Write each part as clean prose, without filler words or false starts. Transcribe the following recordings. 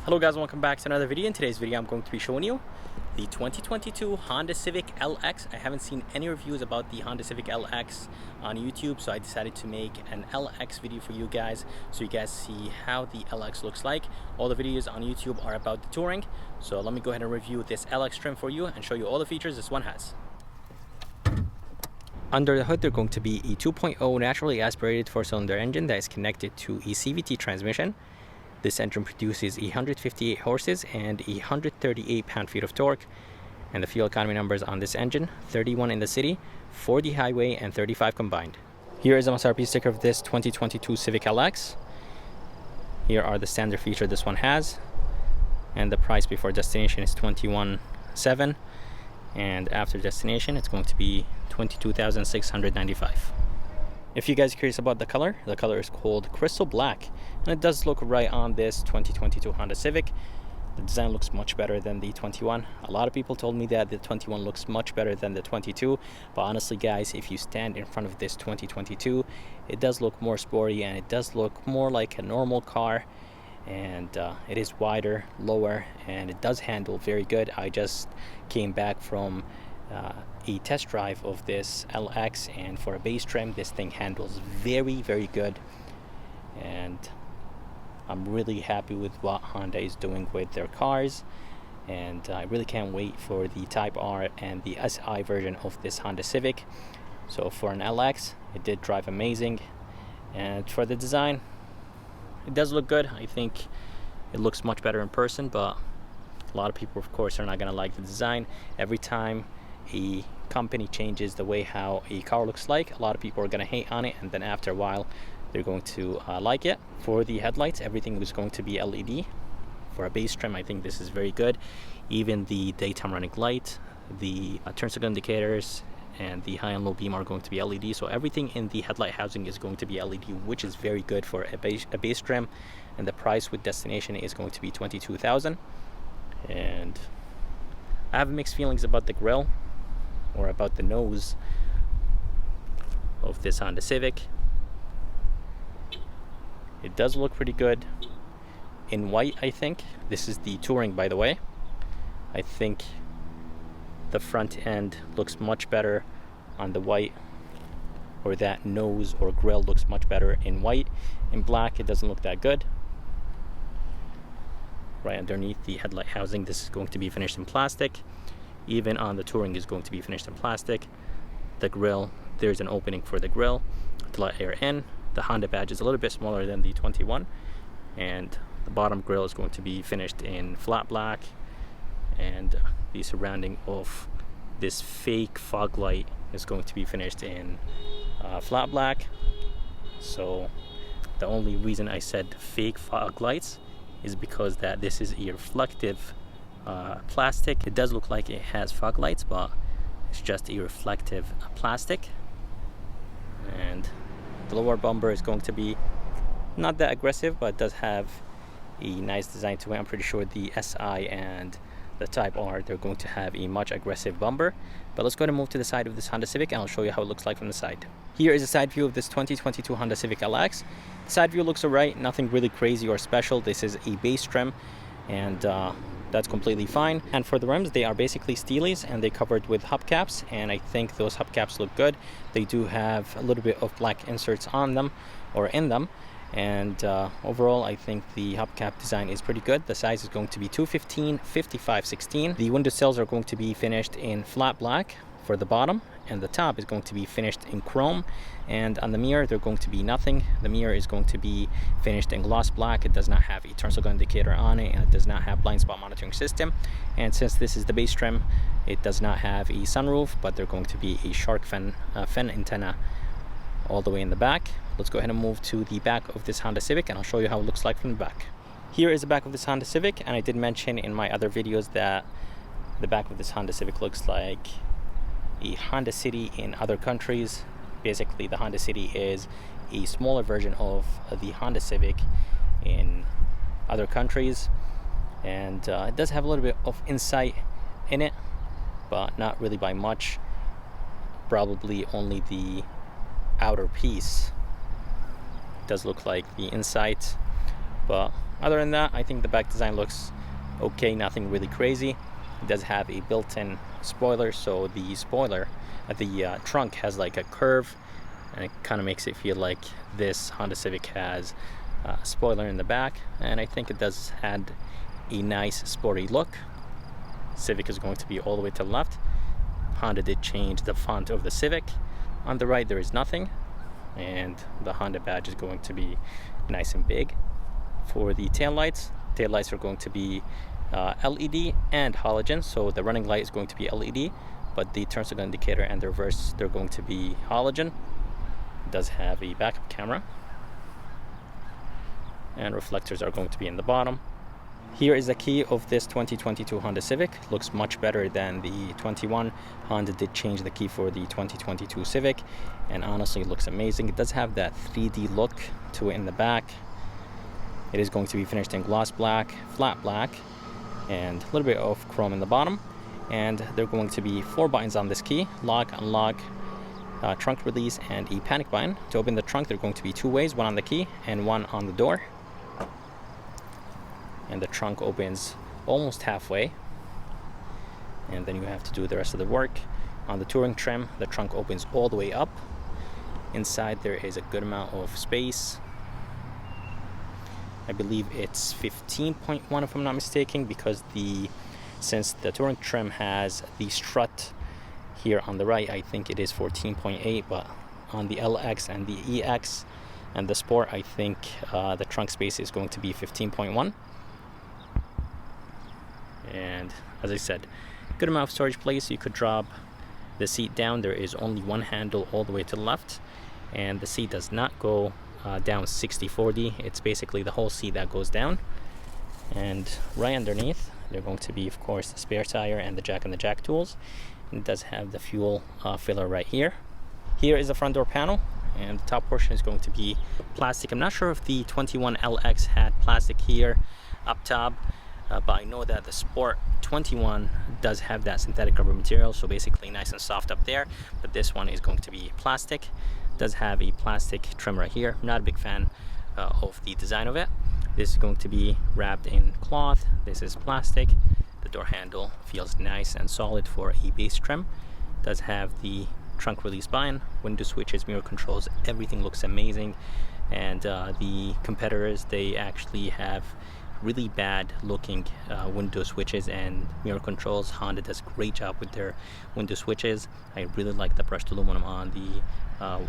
Hello guys, welcome back to another video. In today's video I'm going to be showing you the 2022 Honda Civic LX. I haven't seen any reviews about the Honda Civic LX on YouTube, so I decided to make an LX video for you guys so you guys see how the LX looks like. All the videos on YouTube are about the touring, so let me go ahead and review this LX trim for you and show you all the features this one has. Under the hood, they're going to be a 2.0 naturally aspirated 4-cylinder engine that is connected to a CVT transmission. This engine produces 158 horses and 138 pound-feet of torque. And the fuel economy numbers on this engine, 31 in the city, 40 highway, and 35 combined. Here is a MSRP sticker of this 2022 Civic LX. Here are the standard features this one has. And the price before destination is $21,700. And after destination, it's going to be $22,695. If you guys are curious about the color is called Crystal Black, and it does look right on this 2022 Honda Civic. The design looks much better than the 21. A lot of people told me that the 21 looks much better than the 22, but honestly guys, if you stand in front of this 2022, it does look more sporty and it does look more like a normal car, and it is wider, lower, and it does handle very good. I just came back from a test drive of this LX, and for a base trim this thing handles very good, and I'm really happy with what Honda is doing with their cars, and I really can't wait for the Type R and the SI version of this Honda Civic. So for an LX, it did drive amazing, and for the design, it does look good. I think it looks much better in person, but a lot of people of course are not gonna like the design. Every time a company changes the way how a car looks like, a lot of people are going to hate on it, and then after a while they're going to like it. For the headlights, everything is going to be LED. For a base trim, I think this is very good. Even the daytime running light, the turn signal indicators, and the high and low beam are going to be LED. So everything in the headlight housing is going to be LED, which is very good for a base trim. And the price with destination is going to be $22,000. And I have mixed feelings about the grille, or about the nose of this Honda Civic. It does look pretty good in white. I think this is the touring, by the way. I think the front end looks much better on the white, or that nose or grille looks much better in white. In black it doesn't look that good. Right underneath the headlight housing, this is going to be finished in plastic. Even on the touring is going to be finished in plastic. The grille, there's an opening for the grille to let air in. The Honda badge is a little bit smaller than the 21, and the bottom grille is going to be finished in flat black, and the surrounding of this fake fog light is going to be finished in flat black. So the only reason I said fake fog lights is because that this is a reflective plastic. It does look like it has fog lights, but it's just a reflective plastic. And the lower bumper is going to be not that aggressive, but it does have a nice design to it. I'm pretty sure the SI and the Type R, they're going to have a much aggressive bumper. But let's go ahead and move to the side of this Honda Civic, and I'll show you how it looks like from the side. Here is a side view of this 2022 Honda Civic LX. The side view looks alright, nothing really crazy or special. This is a base trim, and that's completely fine. And for the rims, they are basically steelies, and they covered with hubcaps, and I think those hubcaps look good. They do have a little bit of black inserts on them, or in them, and overall I think the hubcap design is pretty good. The size is going to be 215 5516. The window sills are going to be finished in flat black for the bottom, and the top is going to be finished in chrome. And on the mirror, they're going to be nothing. The mirror is going to be finished in gloss black. It does not have a turn signal indicator on it, and it does not have blind spot monitoring system. And since this is the base trim, it does not have a sunroof, but they're going to be a shark fin antenna all the way in the back. Let's go ahead and move to the back of this Honda Civic, and I'll show you how it looks like from the back. Here is the back of this Honda Civic, and I did mention in my other videos that the back of this Honda Civic looks like a Honda City in other countries. Basically, the Honda City is a smaller version of the Honda Civic in other countries, and it does have a little bit of insight in it, but not really by much. Probably only the outer piece does look like the inside, but Other than that, I think the back design looks okay, nothing really crazy. It does have a built-in spoiler, so the spoiler at the trunk has like a curve, and it kind of makes it feel like this Honda Civic has a spoiler in the back, and I think it does add a nice sporty look. Civic is going to be all the way to the left. Honda did change the font of the Civic. On the right there is nothing, and the Honda badge is going to be nice and big. For the taillights are going to be LED and halogen, so the running light is going to be LED, but the turn signal indicator and the reverse, they're going to be halogen. It does have a backup camera, and reflectors are going to be in the bottom. Here is the key of this 2022 Honda Civic. Looks much better than the 21. Honda did change the key for the 2022 Civic, and honestly it looks amazing. It does have that 3D look to it in the back. It is going to be finished in gloss black, flat black, and a little bit of chrome in the bottom. And there are going to be 4 buttons on this key: lock, unlock, trunk release, and a panic button. To open the trunk, there are going to be 2 ways, one on the key and one on the door. And the trunk opens almost halfway, and then you have to do the rest of the work. On the touring trim, the trunk opens all the way up. Inside there is a good amount of space. I believe it's 15.1 if I'm not mistaken, because since the touring trim has the strut here on the right, I think it is 14.8, but on the LX and the EX and the Sport, I think the trunk space is going to be 15.1. And as I said, good amount of storage place. You could drop the seat down. There is only one handle all the way to the left, and the seat does not go down 60-40. It's basically the whole seat that goes down. And right underneath they're going to be, of course, the spare tire and the jack tools. It does have the fuel filler right here. Here is the front door panel, and the top portion is going to be plastic. I'm not sure if the 21 LX had plastic here up top, but I know that the Sport 21 does have that synthetic rubber material, so basically nice and soft up there, but this one is going to be plastic. It does have a plastic trim right here. I'm not a big fan of the design of it. This is going to be wrapped in cloth. This is plastic. The door handle feels nice and solid for a base trim. It does have the trunk release button, window switches, mirror controls. Everything looks amazing. And the competitors, they actually have really bad looking window switches and mirror controls. Honda does a great job with their window switches. I really like the brushed aluminum on the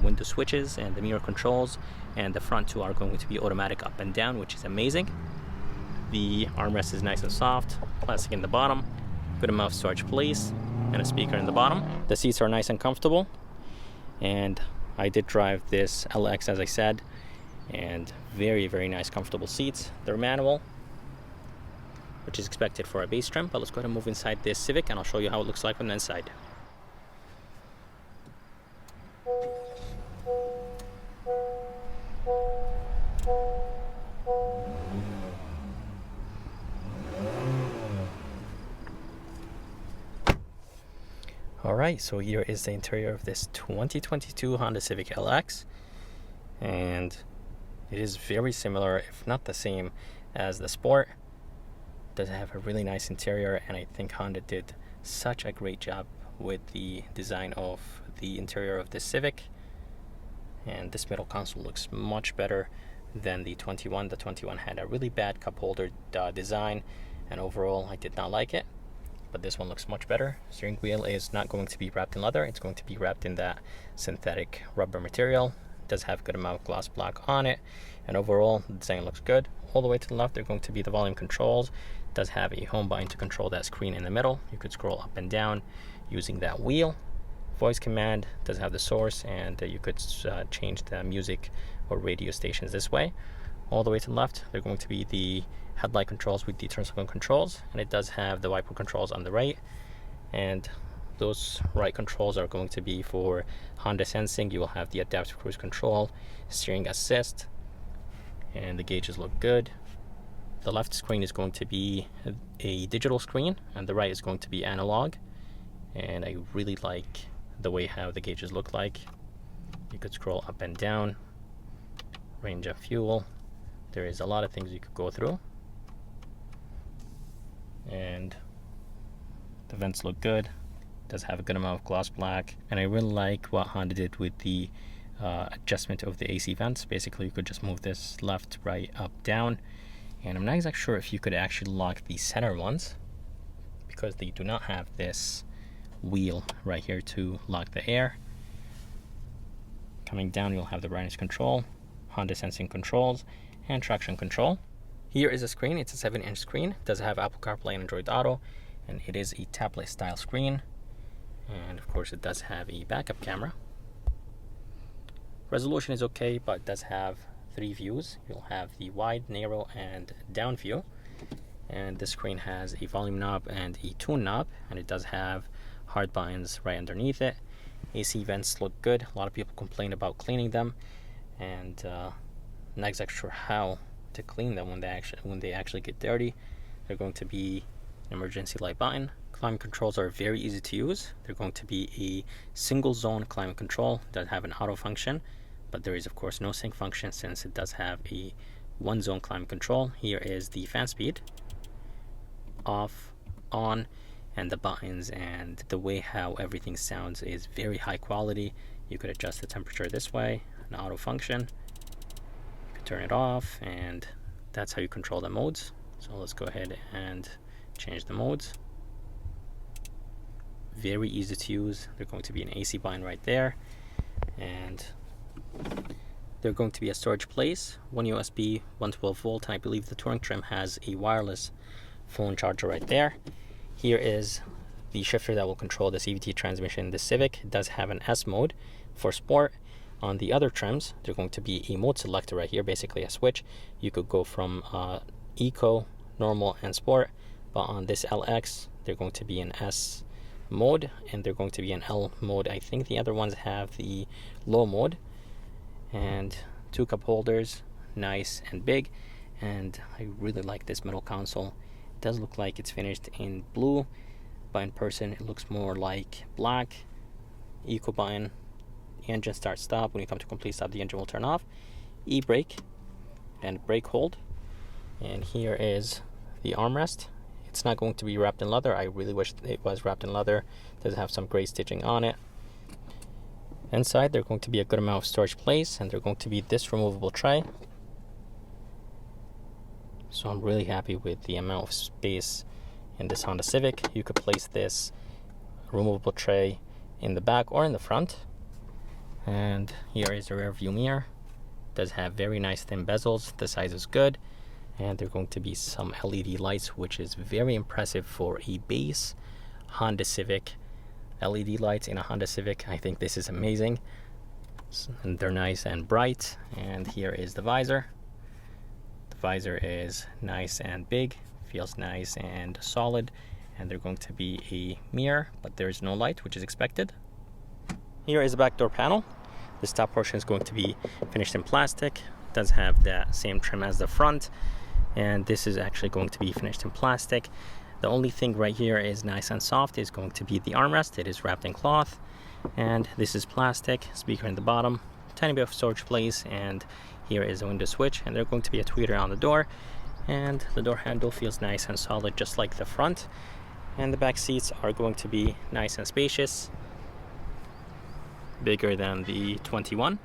window switches and the mirror controls, and the front 2 are going to be automatic up and down, which is amazing. The armrest is nice and soft, plastic in the bottom, good amount of storage place, and a speaker in the bottom. The seats are nice and comfortable, and I did drive this LX, as I said, and very, very nice comfortable seats. They're manual, which is expected for a base trim. But let's go ahead and move inside this Civic, and I'll show you how it looks like from the inside. Alright, so here is the interior of this 2022 Honda Civic LX, and it is very similar, if not the same, as the Sport. It does have a really nice interior, and I think Honda did such a great job with the design of the interior of this Civic. And this middle console looks much better than the 21. The 21 had a really bad cup holder design, and overall I did not like it. But this one looks much better. Steering wheel is not going to be wrapped in leather. It's going to be wrapped in that synthetic rubber material. It does have a good amount of gloss black on it, and overall the design looks good. All the way to the left, they're going to be the volume controls. It does have a home button to control that screen in the middle. You could scroll up and down using that wheel. Voice command does have the source, and you could change the music or radio stations this way. All the way to the left, they're going to be the headlight controls with the turn signal controls, and it does have the wiper controls on the right, and those right controls are going to be for Honda sensing. You will have the adaptive cruise control, steering assist, and the gauges look good. The left screen is going to be a digital screen, and the right is going to be analog, and I really like the way how the gauges look like. You could scroll up and down, range of fuel, There is a lot of things you could go through, and the vents look good. It does have a good amount of gloss black, and I really like what Honda did with the adjustment of the AC vents. Basically, you could just move this left, right, up, down, and I'm not exactly sure if you could actually lock the center ones because they do not have this wheel right here to lock the air. Coming down, you'll have the brightness control, Honda sensing controls, and traction control. Here is a screen. It's a 7-inch screen. It does have Apple CarPlay and Android Auto, and it is a tablet style screen. And of course it does have a backup camera. Resolution is okay, but it does have 3 views. You'll have the wide, narrow, and down view. And this screen has a volume knob and a tune knob, and it does have hard buttons right underneath it. AC vents look good. A lot of people complain about cleaning them, and not exactly sure how to clean them when they actually get dirty. They're going to be an emergency light button. Climate controls are very easy to use. They're going to be a single zone climate control. It does have an auto function, but there is of course no sync function since it does have a 1-zone climate control. Here is the fan speed, off, on, and the buttons, and the way how everything sounds is very high quality. You could adjust the temperature this way, an auto function. You could turn it off, and that's how you control the modes. So let's go ahead and change the modes. Very easy to use. They're going to be an AC button right there, and they're going to be a storage place, 1 USB, 112 volt, and I believe the touring trim has a wireless phone charger right there. Here is the shifter that will control the CVT transmission in the Civic. It does have an S mode for sport. On the other trims, there's going to be a mode selector right here, basically a switch. You could go from Eco, Normal, and Sport, but on this LX, they're going to be an S mode, and they're going to be an L mode. I think the other ones have the low mode. And 2 cup holders, nice and big, and I really like this middle console. It does look like it's finished in blue, but in person it looks more like black. Eco button, engine start stop. When you come to complete stop, the engine will turn off. E-brake and brake hold. And here is the armrest. It's not going to be wrapped in leather. I really wish it was wrapped in leather. It does have some gray stitching on it. Inside, there's going to be a good amount of storage place, and there's going to be this removable tray. So I'm really happy with the amount of space in this Honda Civic. You could place this removable tray in the back or in the front. And here is the rear view mirror. It does have very nice thin bezels. The size is good. And there are going to be some LED lights, which is very impressive for a base Honda Civic. LED lights in a Honda Civic, I think this is amazing. And they're nice and bright. And here is the visor. The visor is nice and big, feels nice and solid. And there's going to be a mirror, but there is no light, which is expected. Here is the back door panel. This top portion is going to be finished in plastic. It does have that same trim as the front, and this is actually going to be finished in plastic. The only thing right here is nice and soft is going to be the armrest. It is wrapped in cloth, and this is plastic. Speaker in the bottom, tiny bit of storage place, and here is a window switch, and there's going to be a tweeter on the door, and the door handle feels nice and solid just like the front. And the back seats are going to be nice and spacious, bigger than the 21,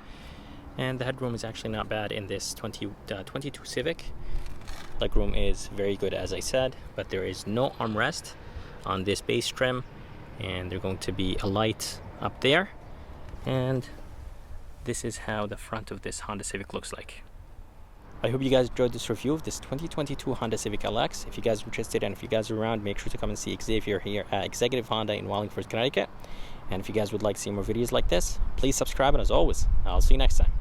and the headroom is actually not bad in this 22 Civic. Legroom is very good, as I said, but there is no armrest on this base trim, and there's going to be a light up there. And this is how the front of this Honda Civic looks like. I hope you guys enjoyed this review of this 2022 Honda Civic LX. If you guys are interested and if you guys are around, make sure to come and see Xavier here at Executive Honda in Wallingford, Connecticut. And if you guys would like to see more videos like this, please subscribe, and as always, I'll see you next time.